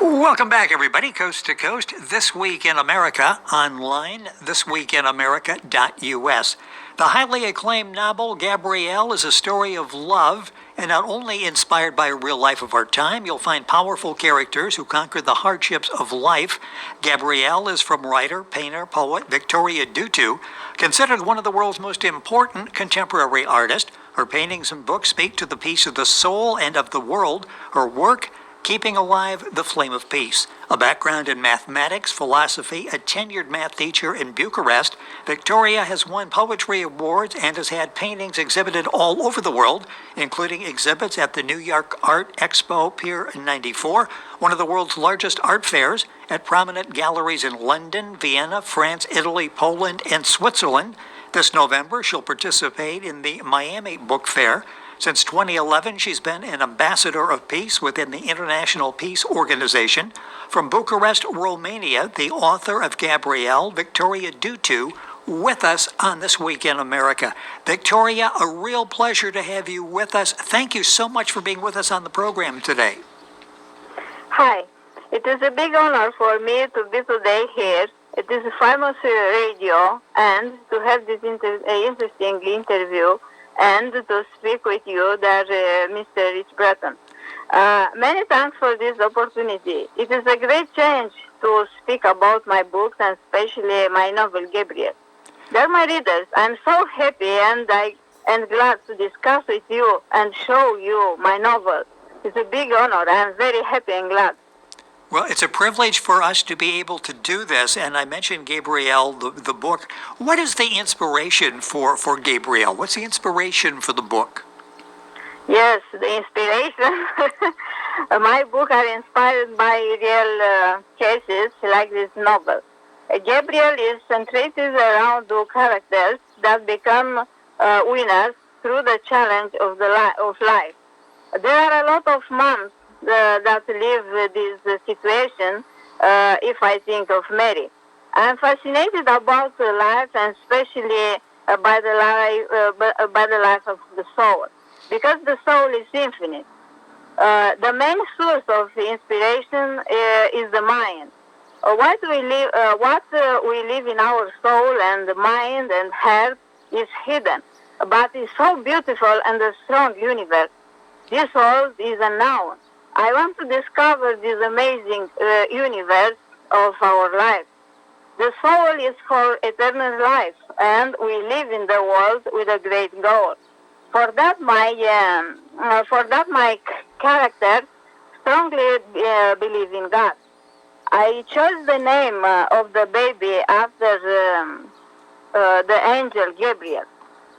Welcome back, everybody, coast to coast. This Week in America, online, thisweekinamerica.us. The highly acclaimed novel, Gabriel, is a story of love, and not only inspired by a real life of our time, you'll find powerful characters who conquer the hardships of life. Gabriel is from writer, painter, poet Victoria Dutu, considered one of the world's most important contemporary artists. Her paintings and books speak to the peace of the soul and of the world. Her work, Keeping Alive the Flame of Peace. A background in mathematics, philosophy, a tenured math teacher in Bucharest, Victoria has won poetry awards and has had paintings exhibited all over the world, including exhibits at the New York Art Expo Pier 94, one of the world's largest art fairs, at prominent galleries in London, Vienna, France, Italy, Poland, and Switzerland. This November, she'll participate in the Miami Book Fair. Since 2011, she's been an ambassador of peace within the International Peace Organization. From Bucharest, Romania, the author of Gabriel, Victoria Dutu, with us on This Week in America. Victoria, a real pleasure to have you with us. Thank you so much for being with us on the program today. Hi. It is a big honor for me to be today here. It is a famous radio, and to have this interesting interview and to speak with you, Mr. RICK BRATTON. Many thanks for this opportunity. It is a great change to speak about my books and especially my novel, Gabriel. Dear my readers, I'm so happy and glad to discuss with you and show you my novel. It's a big honor. I'm very happy and glad. Well, it's a privilege for us to be able to do this, and I mentioned Gabriel, the book. What is the inspiration for Gabriel? What's the inspiration for the book? Yes, the inspiration. My book are inspired by real cases like this novel. Gabriel is centered around two characters that become winners through the challenge of life. There are a lot of moms that live this situation, if I think of Mary. I'm fascinated about life, and especially by the life of the soul, because the soul is infinite. The main source of inspiration is the mind. What we live in our soul and the mind and heart is hidden, but it's so beautiful and a strong universe. This world is unknown. I want to discover this amazing universe of our life. The soul is for eternal life, and we live in the world with a great goal. For that, my character strongly believe in God. I chose the name of the baby after the angel Gabriel.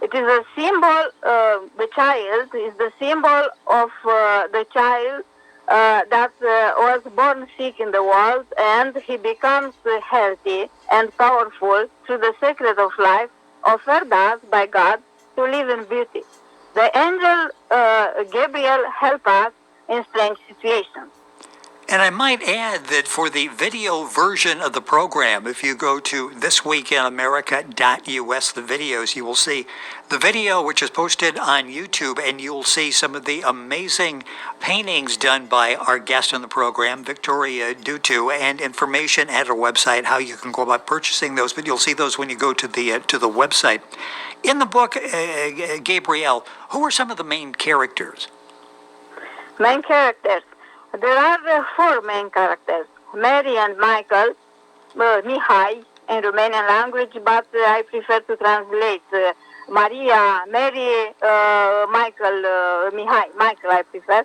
It is a symbol. The child is the symbol of the child that was born sick in the world, and he becomes healthy and powerful through the secret of life offered us by God to live in beauty. The angel Gabriel helps us in strange situations. And I might add that for the video version of the program, if you go to thisweekinamerica.us, the videos, you will see the video which is posted on YouTube, and you'll see some of the amazing paintings done by our guest on the program, Victoria Dutu, and information at our website, how you can go about purchasing those. But you'll see those when you go to the website. In the book, Gabriel, who are some of the main characters? Main characters. There are four main characters, Mary and Michael, Mihai in Romanian language, but I prefer to translate Maria, Mary, Michael, Mihai, Michael I prefer.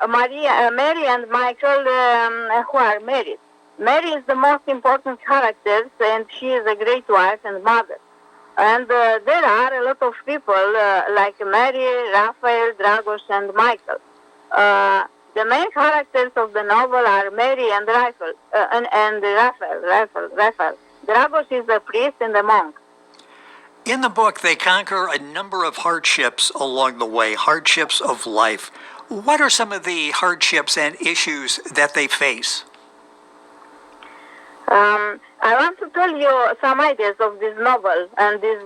Mary and Michael who are married. Mary is the most important character, and she is a great wife and mother. And there are a lot of people like Mary, Raphael, Dragos, and Michael. The main characters of the novel are Mary and Raphael. Dragos is the priest and the monk. In the book, they conquer a number of hardships along the way, hardships of life. What are some of the hardships and issues that they face? I want to tell you some ideas of this novel and these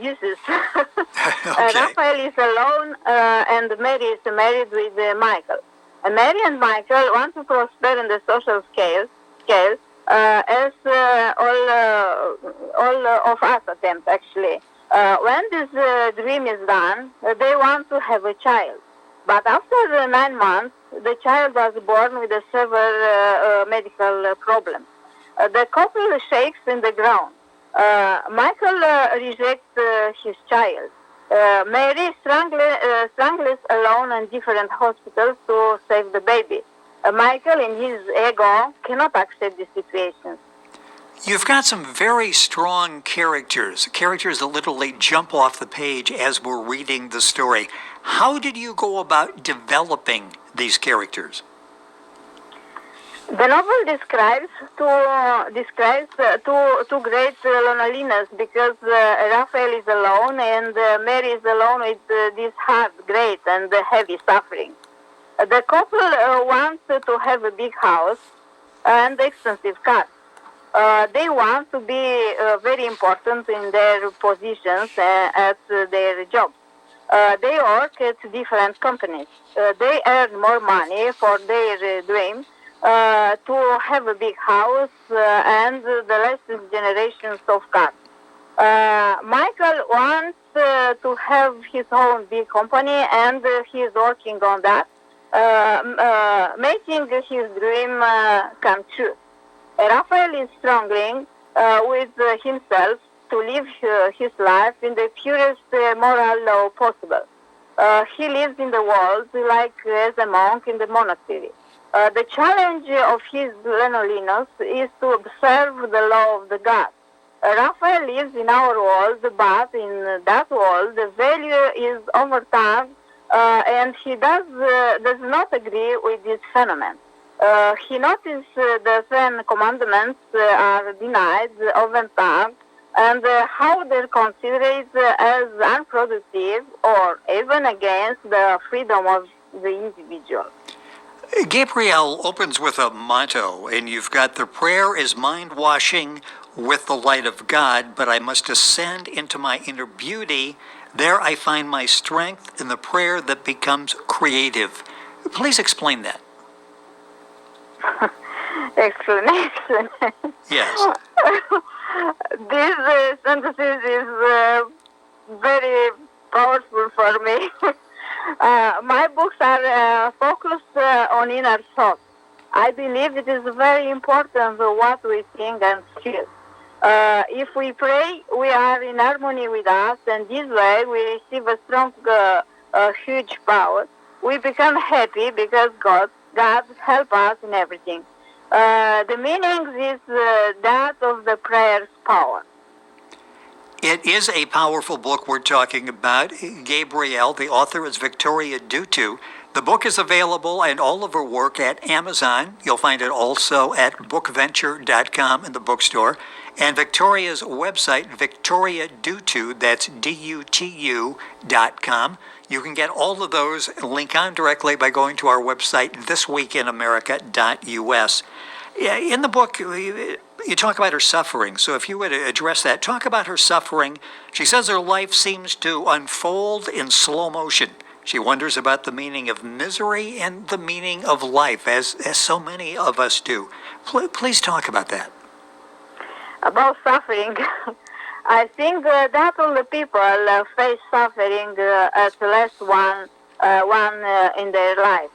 uses. Okay. Raphael is alone, and Mary is married with Michael. Mary and Michael want to prosper in the social scale as all of us attempt, actually. When this dream is done, they want to have a child. But after 9 months, the child was born with a severe medical problem. The couple shakes in the ground. Michael rejects his child. Mary strangles alone in different hospitals to save the baby. Michael, in his ego, cannot accept the situation. You've got some very strong characters that literally jump off the page as we're reading the story. How did you go about developing these characters? The novel describes two great loneliness because Raphael is alone and Mary is alone with this hard, great, and heavy suffering. The couple wants to have a big house and expensive car. They want to be very important in their positions at their jobs. They work at different companies. They earn more money for their dream to have a big house and the latest generations of cars. Michael wants to have his own big company and he is working on that, making his dream come true. Raphael is struggling with himself to live his life in the purest moral law possible. He lives in the world like as a monk in the monastery. The challenge of his loneliness is to observe the law of the God. Raphael lives in our world, but in that world the value is overturned and he does not agree with this phenomenon. He noticed the 10 commandments are denied, overturned, and how they're considered as unproductive or even against the freedom of the individual. Gabriel opens with a motto, and you've got the prayer is mind-washing with the light of God, but I must ascend into my inner beauty. There I find my strength in the prayer that becomes creative. Please explain that. Explanation. Yes. This sentence is very powerful for me. My books are focused on inner thought. I believe it is very important what we think and feel. If we pray, we are in harmony with us, and this way we receive a strong, huge power. We become happy because God helps us in everything. The meaning is that of the prayer's power. It is a powerful book we're talking about. Gabriel, the author, is Victoria Dutu. The book is available and all of her work at Amazon. You'll find it also at bookventure.com in the bookstore. And Victoria's website, Victoria Dutu, that's DUTU.com. You can get all of those, link on directly by going to our website, thisweekinamerica.us. In the book, you talk about her suffering. So if you would address that, talk about her suffering. She says her life seems to unfold in slow motion. She wonders about the meaning of misery and the meaning of life, as so many of us do. Please talk about that. About suffering, I think that all the people face suffering at least one in their life.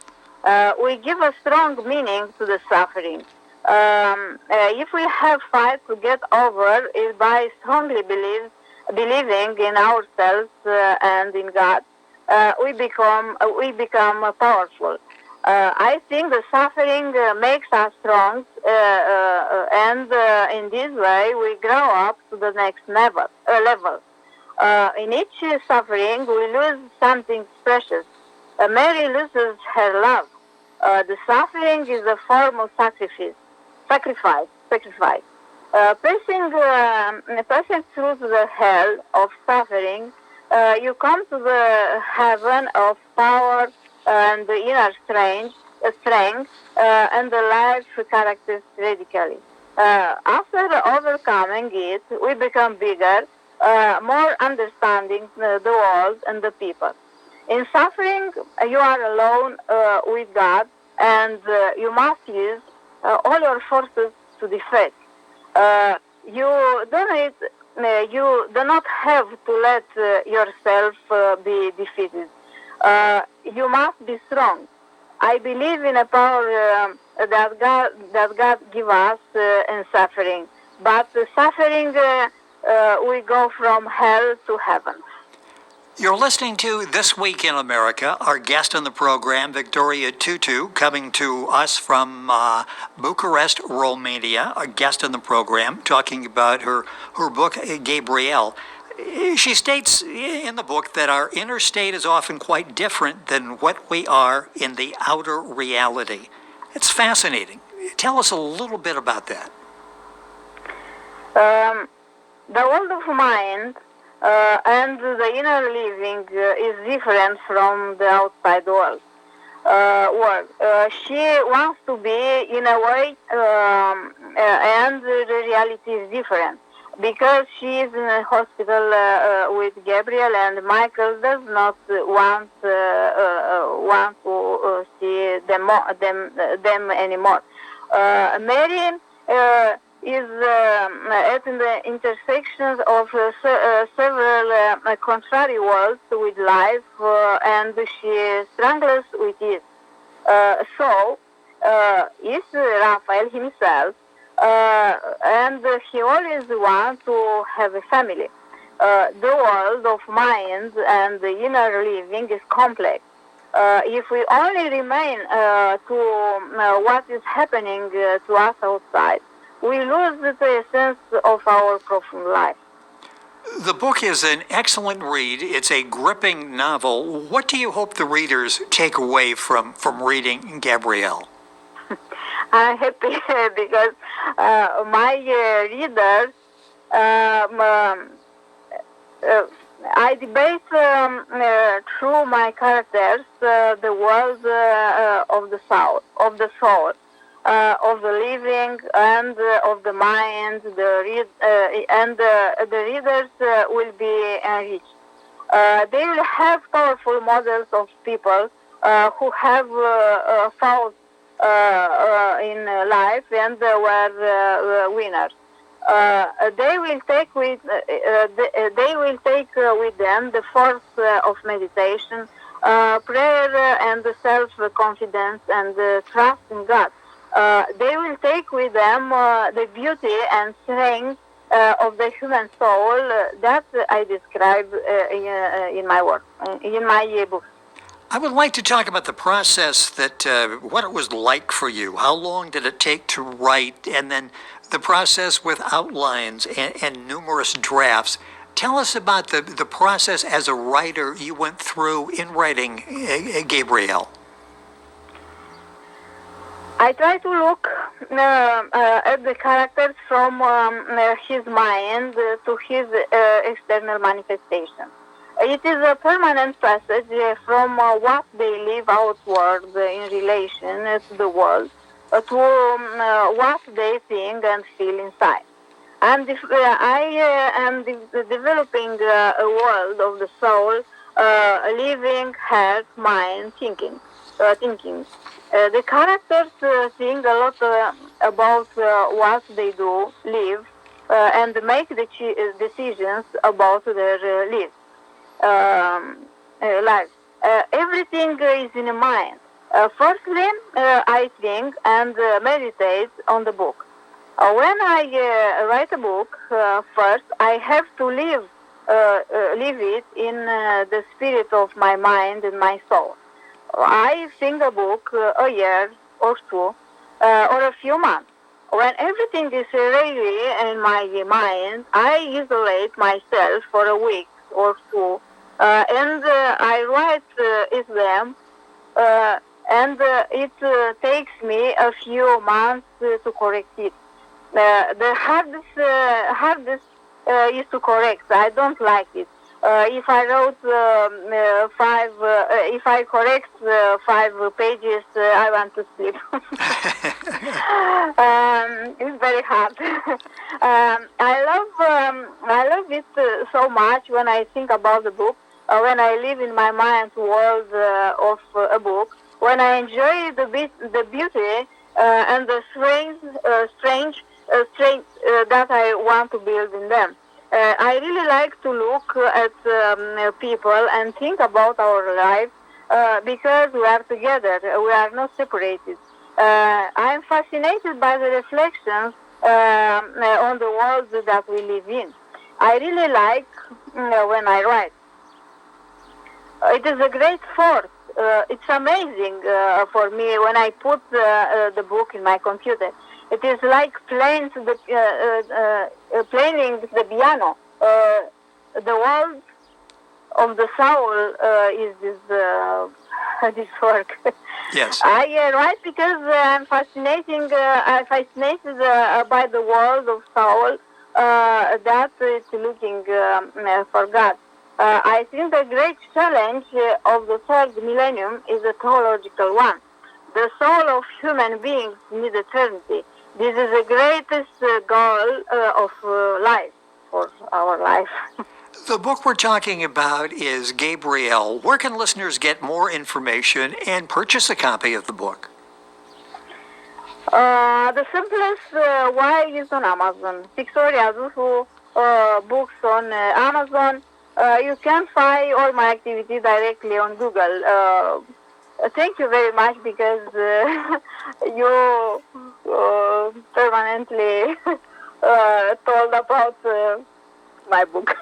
We give a strong meaning to the suffering. If we have fight to get over it by strongly believing in ourselves and in God, we become powerful. I think the suffering makes us strong, and in this way we grow up to the next level. In each suffering, we lose something precious. Mary loses her love. The suffering is a form of sacrifice. Passing through the hell of suffering, you come to the heaven of power and the inner strength, and the life characters radically. After overcoming it, we become bigger, more understanding the world and the people. In suffering, you are alone with God, and you must use all your forces to defeat. You do not have to let yourself be defeated. You must be strong. I believe in a power that God give us in suffering, but the suffering we go from hell to heaven. You're listening to This Week in America. Our guest on the program, Victoria Dutu, coming to us from Bucharest, Romania. A guest on the program, talking about her book, Gabriel. She states in the book that our inner state is often quite different than what we are in the outer reality. It's fascinating. Tell us a little bit about that. The world of mind and the inner living is different from the outside world. She wants to be in a way, and the reality is different. Because she is in a hospital with Gabriel, and Michael does not want to see them anymore. Mary is at the intersections of several contrary worlds with life, and she struggles with it. So is Raphael himself. And he always wants to have a family. The world of mind and the inner living is complex. If we only remain to what is happening to us outside, we lose the essence of our profound life. The book is an excellent read. It's a gripping novel. What do you hope the readers take away from reading Gabriel? I'm happy because my readers, I debate through my characters the world of the soul, of the living and of the mind. The readers will be enriched. They will have powerful models of people who have fought in life and were winners. They will take with them the force of meditation, prayer, and self-confidence and trust in God. They will take with them the beauty and strength of the human soul that I describe in my work, in my book. I would like to talk about the process what it was like for you. How long did it take to write, and then the process with outlines and numerous drafts. Tell us about the process as a writer you went through in writing Gabriel. I try to look at the characters from his mind to his external manifestation. It is a permanent passage from what they live outward in relation to the world to what they think and feel inside. I am developing a world of the soul, living, heart, mind, thinking. The characters think a lot about what they do, live, and make the decisions about their lives. Life. Everything is in the mind. Firstly, I think and meditate on the book. When I write a book, first I have to live it in the spirit of my mind and my soul. I think a book a year or two or a few months. When everything is ready in my mind, I isolate myself for a week or two. And I write them, and it takes me a few months to correct it. The hardest is to correct. I don't like it. If I wrote if I correct 5 pages, I want to sleep. It's very hard. I love it so much when I think about the book. When I live in my mind world of a book, when I enjoy the beauty and the strange that I want to build in them. I really like to look at people and think about our life because we are together. We are not separated. I am fascinated by the reflections on the world that we live in. I really like when I write. It is a great force. It's amazing for me when I put the book in my computer. It is like playing the piano. The world of the soul is this work. Yes. I write because I'm fascinated by the world of soul that is looking for God. I think the great challenge of the third millennium is a theological one. The soul of human beings needs eternity. This is the greatest goal of life, for our life. The book we're talking about is Gabriel. Where can listeners get more information and purchase a copy of the book? The simplest way is on Amazon. Victoria Dutu books on Amazon. You can find all my activity directly on Google. Thank you very much because you permanently told about my book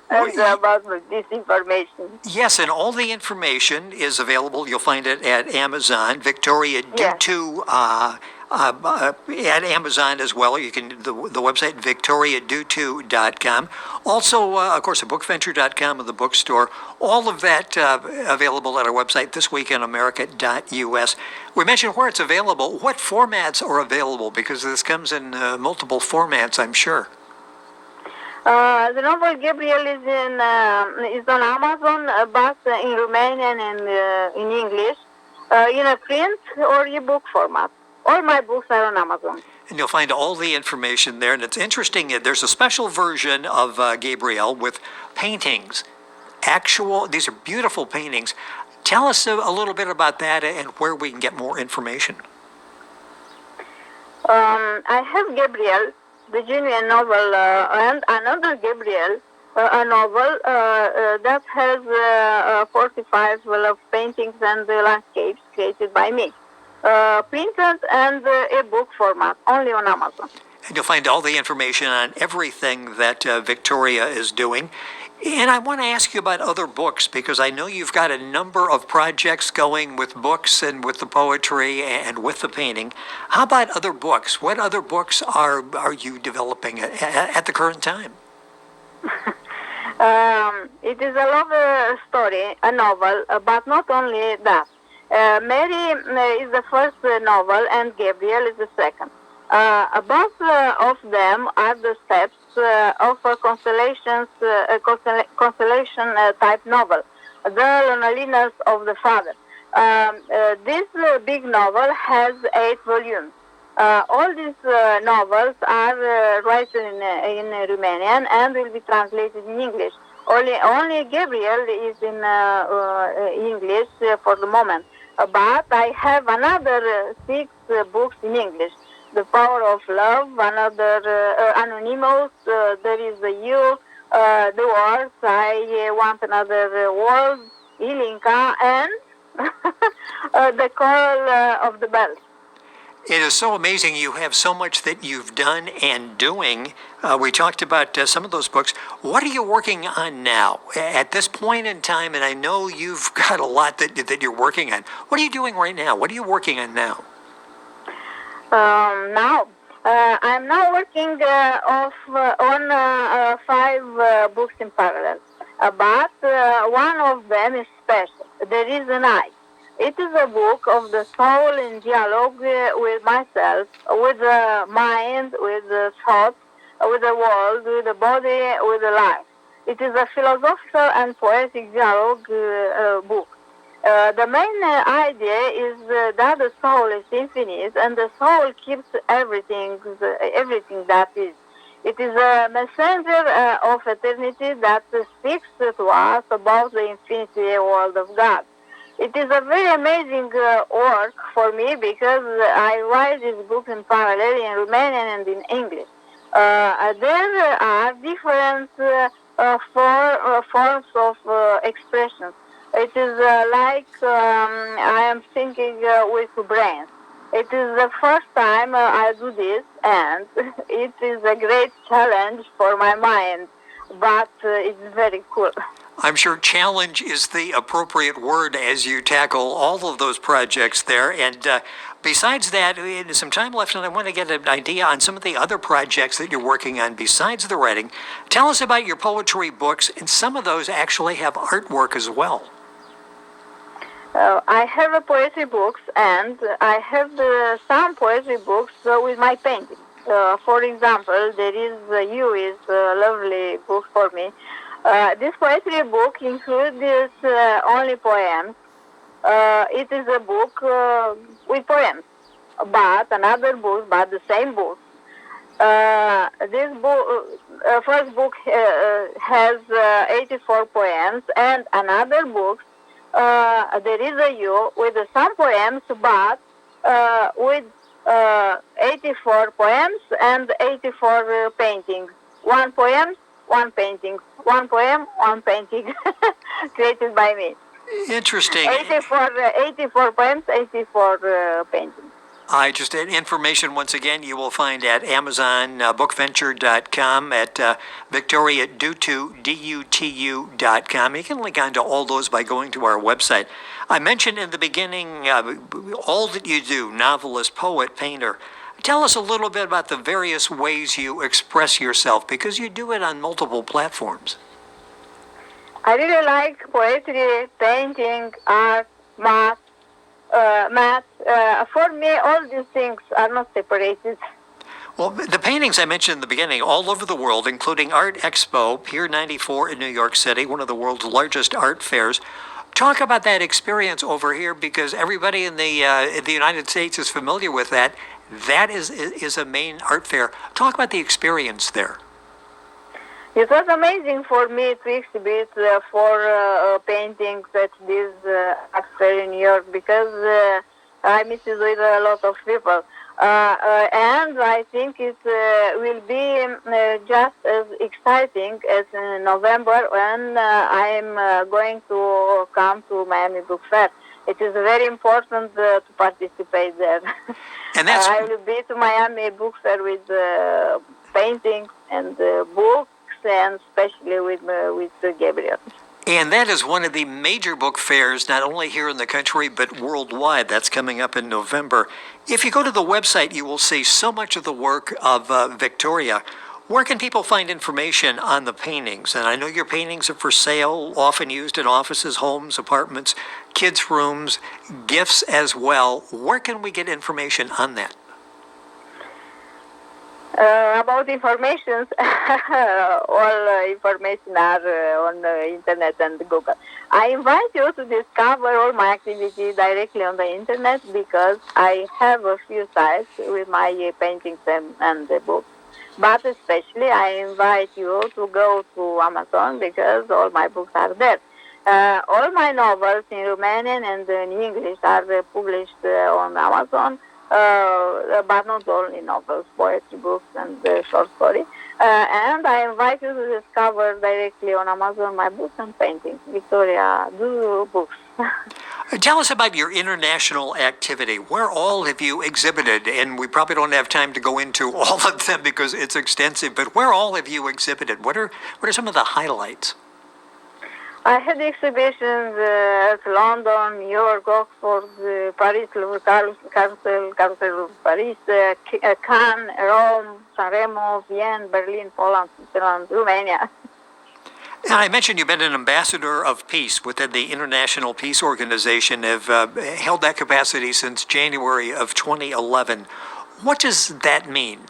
and about this information. Yes, and all the information is available. You'll find it at Amazon. Victoria Dutu at Amazon as well. You can the website victoriadutu.com. Also, of course, bookventure.com and the bookstore. All of that available at our website, thisweekinamerica.us. We mentioned where it's available. What formats are available? Because this comes in multiple formats, I'm sure. The novel Gabriel is on Amazon, but in Romanian and in English, in a print or ebook format. All my books are on Amazon. And you'll find all the information there. And it's interesting, there's a special version of Gabriel with paintings. These are beautiful paintings. Tell us a little bit about that and where we can get more information. I have Gabriel, the genuine novel, and another Gabriel, a novel that has 45 love paintings and landscapes created by me. Printed and e-book format, only on Amazon. And you'll find all the information on everything that Victoria is doing. And I want to ask you about other books, because I know you've got a number of projects going with books and with the poetry and with the painting. How about other books? What other books are you developing at the current time? It is a love story, a novel, but not only that. Mary is the first novel and Gabriel is the second. Both of them are the steps of a constellation type novel, The Loneliness of the Father. This big novel has 8 volumes. All these novels are written in Romanian and will be translated in English. Only Gabriel is in English for the moment. But I have another 6 books in English. The Power of Love, another Anonymous, There is a You, The Wars, I Want Another World, Ilinka, and The Call of the Bells. It is so amazing. You have so much that you've done and doing. We talked about some of those books. What are you working on now at this point in time? And I know you've got a lot that you're working on. What are you doing right now? What are you working on now? I'm now working on 5 books in parallel. But one of them is special. There is an I. It is a book of the soul in dialogue with myself, with the mind, with the thoughts, with the world, with the body, with the life. It is a philosophical and poetic dialogue book. The main idea is that the soul is infinite and the soul keeps everything that is. It is a messenger of eternity that speaks to us about the infinity world of God. It is a very amazing work for me because I write this book in parallel in Romanian and in English. There are different forms of expression. It is like I am thinking with brains. It is the first time I do this, and it is a great challenge for my mind, but it's very cool. I'm sure challenge is the appropriate word as you tackle all of those projects there. And besides that, there's some time left, and I want to get an idea on some of the other projects that you're working on besides the writing. Tell us about your poetry books, and some of those actually have artwork as well. I have a poetry books, and I have some poetry books with my paintings. For example, there is You is a lovely book for me. This poetry book includes only poems. It is a book with poems, but another book, but the same book. This book, first book has 84 poems, and another book, there is a You with some poems, but with 84 poems and 84 paintings. One poem, one painting. One poem, one painting, created by me. Interesting. 84 poems, 84 paintings. Just information once again you will find at Amazon, bookventure.com, at Victoria Dutu, Dutu.com. You can link on to all those by going to our website. I mentioned in the beginning all that you do, novelist, poet, painter. Tell us a little bit about the various ways you express yourself, because you do it on multiple platforms. I really like poetry, painting, art, math. For me, all these things are not separated. Well, the paintings I mentioned in the beginning, all over the world, including Art Expo, Pier 94 in New York City, one of the world's largest art fairs. Talk about that experience over here, because everybody in the United States is familiar with that. That is a main art fair. Talk about the experience there. It was amazing for me to exhibit for paintings at this art fair in New York, because I met with a lot of people. And I think it will be just as exciting as in November when I'm going to come to Miami Book Fair. It is very important to participate there. And that's I will be to Miami Book Fair with paintings and books, and especially with Gabriel. And that is one of the major book fairs, not only here in the country, but worldwide. That's coming up in November. If you go to the website, you will see so much of the work of Victoria. Where can people find information on the paintings? And I know your paintings are for sale, often used in offices, homes, apartments, kids' rooms, gifts as well. Where can we get information on that? About information, all information are on the internet and Google. I invite you to discover all my activity directly on the internet, because I have a few sites with my paintings and the books. But especially I invite you to go to Amazon, because all my books are there. All my novels in Romanian and in English are published on Amazon. But not only novels, poetry books, and short story. And I invite you to discover directly on Amazon my books and paintings. Victoria Dutu books. Tell us about your international activity. Where all have you exhibited? And we probably don't have time to go into all of them because it's extensive, but where all have you exhibited? What are some of the highlights? I had exhibitions at London, New York, Oxford, Paris, Carousel, Paris, Cannes, Rome, Sanremo, Vienna, Berlin, Poland, Switzerland, Romania. And I mentioned you've been an ambassador of peace within the International Peace Organization, have held that capacity since January of 2011. What does that mean?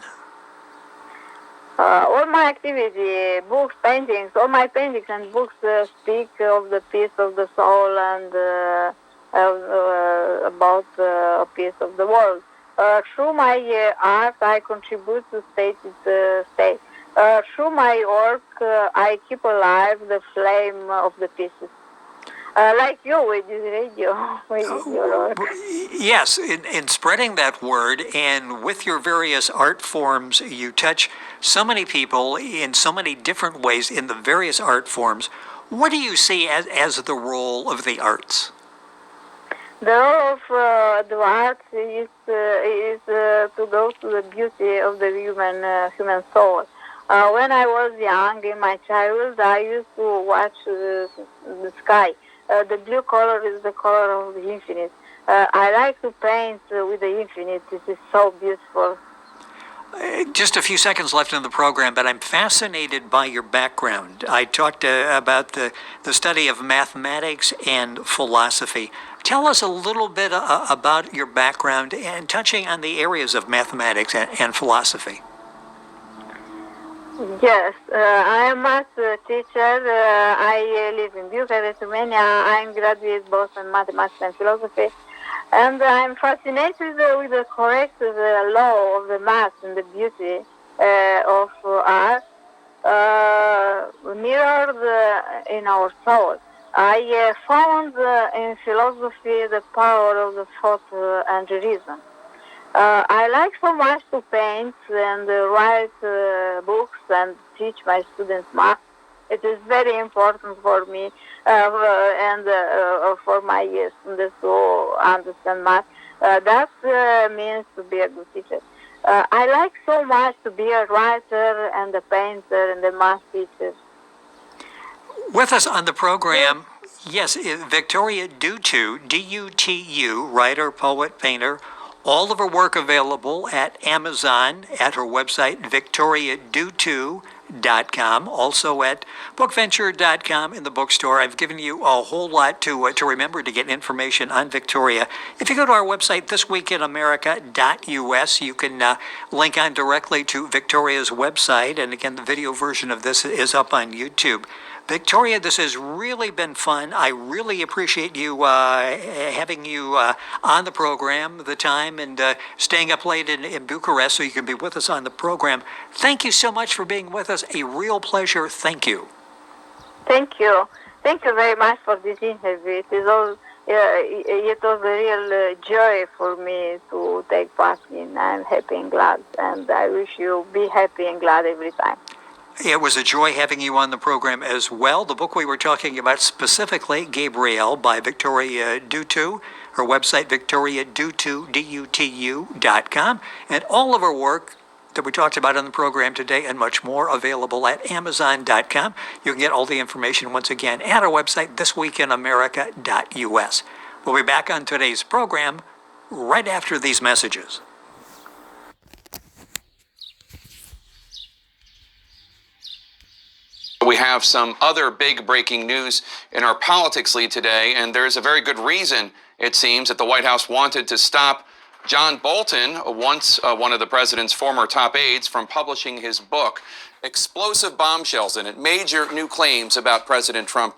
All my activity, books, paintings, all my paintings and books speak of the peace of the soul and about the peace of the world. Through my art, I contribute to state. Through my work, I keep alive the flame of the peace. Like you with this radio, with your work. Yes, in spreading that word and with your various art forms, you touch so many people in so many different ways in the various art forms. What do you see as the role of the arts? The role of the arts is to go to the beauty of the human soul. When I was young, in my childhood, I used to watch the sky. The blue color is the color of the infinite. I like to paint with the infinite. This is so beautiful. Just a few seconds left in the program, but I'm fascinated by your background. I talked about the study of mathematics and philosophy. Tell us a little bit about your background and touching on the areas of mathematics and philosophy. Yes, I am a math teacher. I live in Bucharest, Romania. I'm graduate both in mathematics and philosophy. And I'm fascinated with the correct law of the math and the beauty of art mirrored in our soul. I found in philosophy the power of the thought and reason. I like so much to paint and write books and teach my students math. It is very important for me and for my students to understand math. That means to be a good teacher. I like so much to be a writer and a painter and a math teacher. With us on the program, yes, Victoria Dutu, D-U-T-U, writer, poet, painter. All of her work available at Amazon, at her website, victoriadutu.com, also at bookventure.com in the bookstore. I've given you a whole lot to remember to get information on Victoria. If you go to our website, thisweekinamerica.us, you can link on directly to Victoria's website. And again, the video version of this is up on YouTube. Victoria, this has really been fun. I really appreciate you having you on the program, the time, and staying up late in Bucharest so you can be with us on the program. Thank you so much for being with us. A real pleasure. Thank you. Thank you. Thank you very much for this interview. It was a real joy for me to take part in. I'm happy and glad, and I wish you be happy and glad every time. It was a joy having you on the program as well. The book we were talking about specifically, Gabriel, by Victoria Dutu. Her website, victoriadutu.com. And all of her work that we talked about on the program today and much more available at amazon.com. You can get all the information once again at our website, thisweekinamerica.us. We'll be back on today's program right after these messages. We have some other big breaking news in our politics lead today, and there's a very good reason, it seems, that the White House wanted to stop John Bolton, once one of the president's former top aides, from publishing his book. Explosive bombshells in it, major new claims about President Trump.